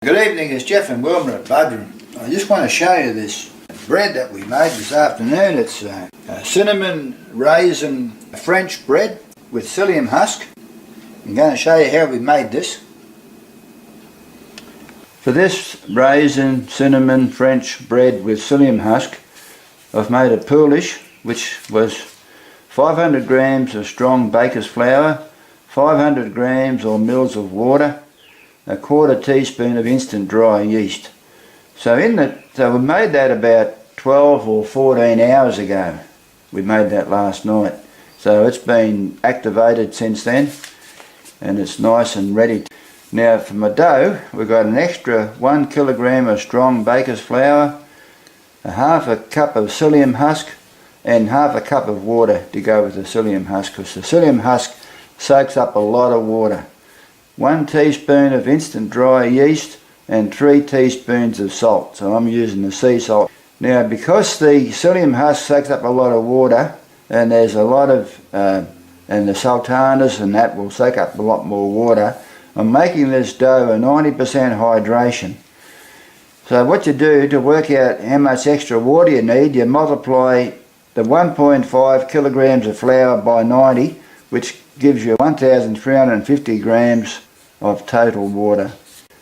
Good evening, it's Jeff and Wilma at Budrum. I just want to show you this bread that we made this afternoon. It's cinnamon raisin French bread with psyllium husk. I'm going to show you how we made this. For this raisin cinnamon French bread with psyllium husk, I've made a poolish, which was 500 grams of strong baker's flour, 500 grams or mils of water, a quarter teaspoon of instant dry yeast. So we made that about 12 or 14 hours ago. We made that last night. So it's been activated since then and it's nice and ready. Now for my dough, we've got an extra 1 kilogram of strong baker's flour, a half a cup of psyllium husk and half a cup of water to go with the psyllium husk, because the psyllium husk soaks up a lot of water. 1 teaspoon of instant dry yeast and 3 teaspoons of salt. So I'm using the sea salt. Now because the psyllium husk soaks up a lot of water and there's a lot of, and the sultanas and that will soak up a lot more water, I'm making this dough a 90% hydration. So what you do to work out how much extra water you need, you multiply the 1.5 kilograms of flour by 90, which gives you 1,350 grams of total water.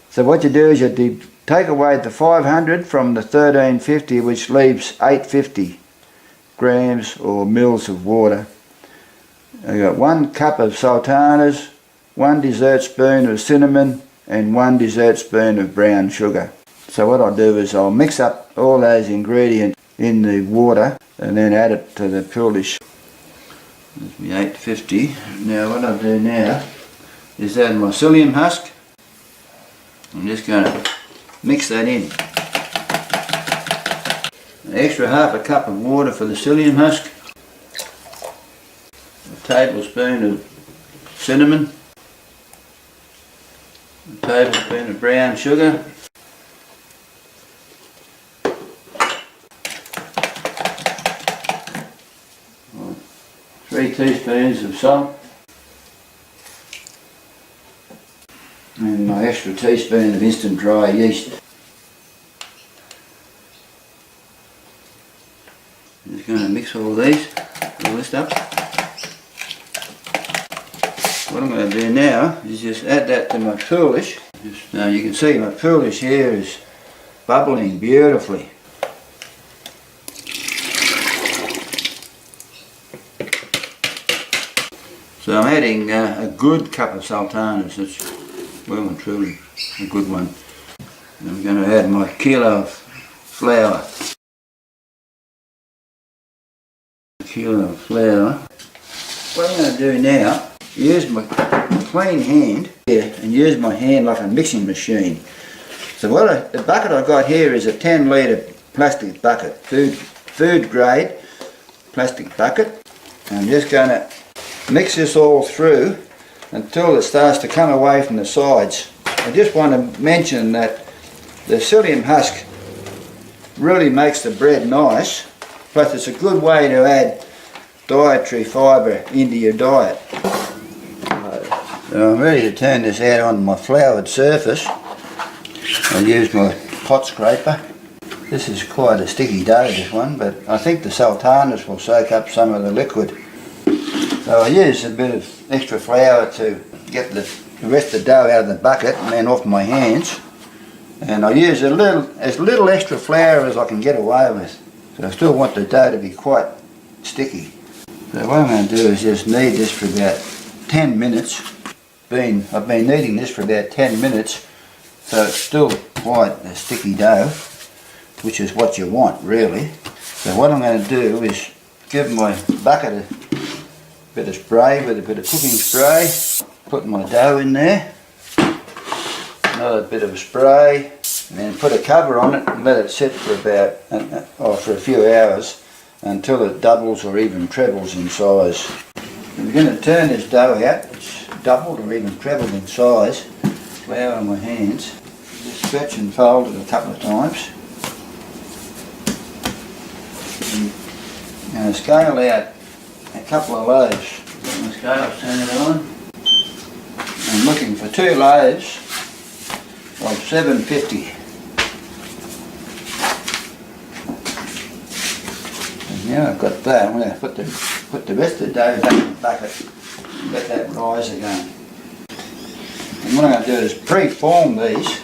So what you do is you take away the 500 from the 1350, which leaves 850 grams or mils of water. I've got 1 cup of sultanas, 1 dessert spoon of cinnamon and 1 dessert spoon of brown sugar. So what I'll do is I'll mix up all those ingredients in the water and then add it to the poolish. There's my 850. Now what I'll do now is add my psyllium husk. I'm just going to mix that in. An extra half a cup of water for the psyllium husk. A tablespoon of cinnamon. A tablespoon of brown sugar. 3 teaspoons of salt and my extra teaspoon of instant dry yeast. I'm just going to mix all this up. What I'm going to do now is just add that to my poolish. Now you can see my poolish here is bubbling beautifully. So I'm adding a good cup of sultanas. It's well and truly a good one. And I'm going to add my kilo of flour. A kilo of flour. What I'm going to do now, use my clean hand here and use my hand like a mixing machine. So the bucket I've got here is a 10 litre plastic bucket, food grade plastic bucket. I'm just going to mix this all through until it starts to come away from the sides. I just want to mention that the psyllium husk really makes the bread nice, plus it's a good way to add dietary fibre into your diet. So I'm ready to turn this out on my floured surface. I'll use my pot scraper. This is quite a sticky dough, this one, but I think the sultanas will soak up some of the liquid. So I use a bit of extra flour to get the rest of the dough out of the bucket and then off my hands. And I use as little extra flour as I can get away with. So I still want the dough to be quite sticky. So what I'm going to do is just knead this for about 10 minutes. I've been kneading this for about 10 minutes, so it's still quite a sticky dough, which is what you want really. So what I'm going to do is give my bucket a bit of spray with a bit of cooking spray, put my dough in there, another bit of spray, and then put a cover on it and let it sit for for a few hours until it doubles or even trebles in size. I'm going to turn this dough out. It's doubled or even trebled in size. Flour on my hands. Just stretch and fold it a couple of times. I'm going to scale out a couple of loaves. Put my scale, turn it on. I'm looking for 2 loaves of 750. And now I've got that, I'm going to put the rest of the dough back in the bucket and let that rise again. And what I'm going to do is pre-form these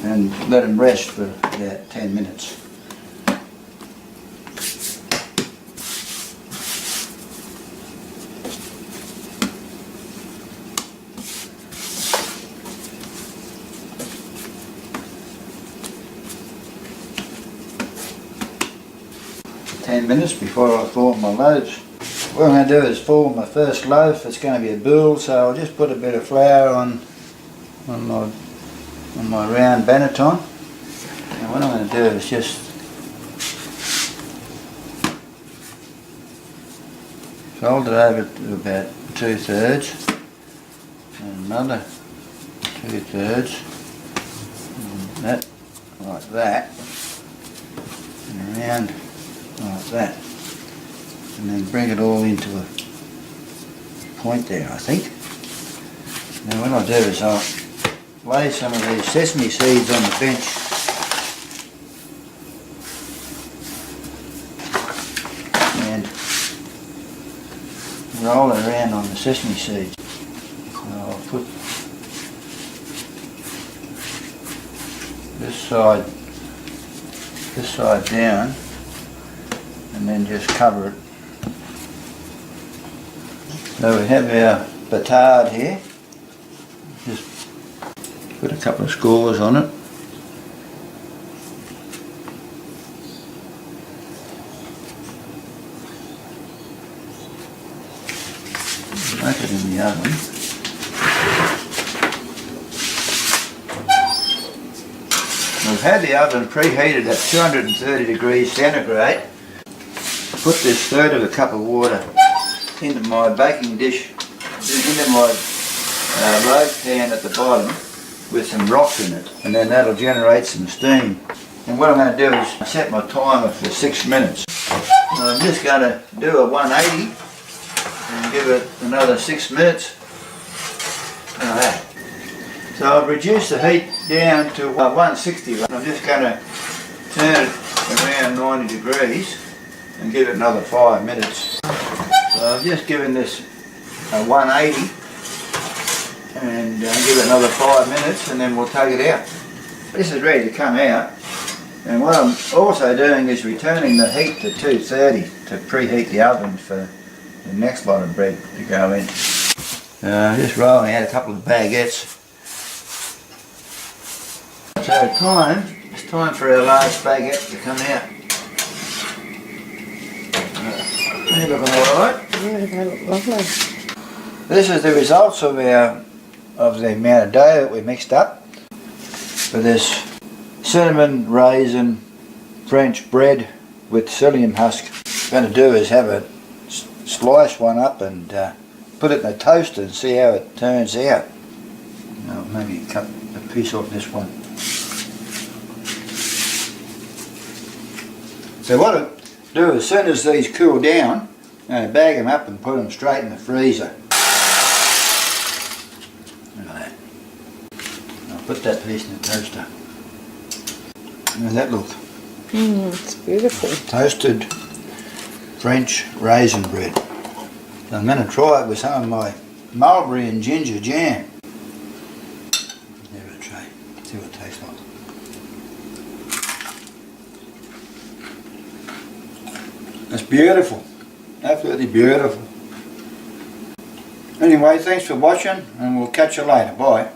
and let them rest for about 10 minutes. Before I form my loaves. What I'm going to do is form my first loaf. It's going to be a boule, so I'll just put a bit of flour on my round banneton. And what I'm going to do is just fold it over to about 2/3 and another 2/3 and that like that and around like that, and then bring it all into a point there, I think. Now what I'll do is I'll lay some of these sesame seeds on the bench and roll it around on the sesame seeds. So I'll put this side down and then just cover it. So we have our batard here. Just put a couple of scores on it. Make it in the oven. We've had the oven preheated at 230 degrees centigrade. Put this third of a cup of water into my baking dish, into my loaf pan at the bottom with some rocks in it, and then that'll generate some steam. And what I'm going to do is set my timer for 6 minutes. And I'm just going to do a 180 and give it another 6 minutes. Like that. So I've reduced the heat down to 160. I'm just going to turn it around 90 degrees and give it another 5 minutes. So I've just given this a 180 and give it another 5 minutes and then we'll take it out. This is ready to come out, and what I'm also doing is returning the heat to 230 to preheat the oven for the next lot of bread to go in. Just rolling out a couple of baguettes. So it's time for our last baguette to come out. They're looking alright. Yeah, they look lovely. This is the results of the amount of dough that we mixed up for this cinnamon raisin French bread with psyllium husk. What I'm going to do is have a slice one up and put it in a toaster and see how it turns out. I'll maybe cut a piece off this one. So what I'll do as soon as these cool down, I'm going to bag them up and put them straight in the freezer. Look at that. I'll put that piece in the toaster. How does that look? It's beautiful. Toasted French raisin bread. I'm going to try it with some of my mulberry and ginger jam. Give it a try. See what it tastes like. It's beautiful. Absolutely beautiful. Anyway, thanks for watching and we'll catch you later. Bye.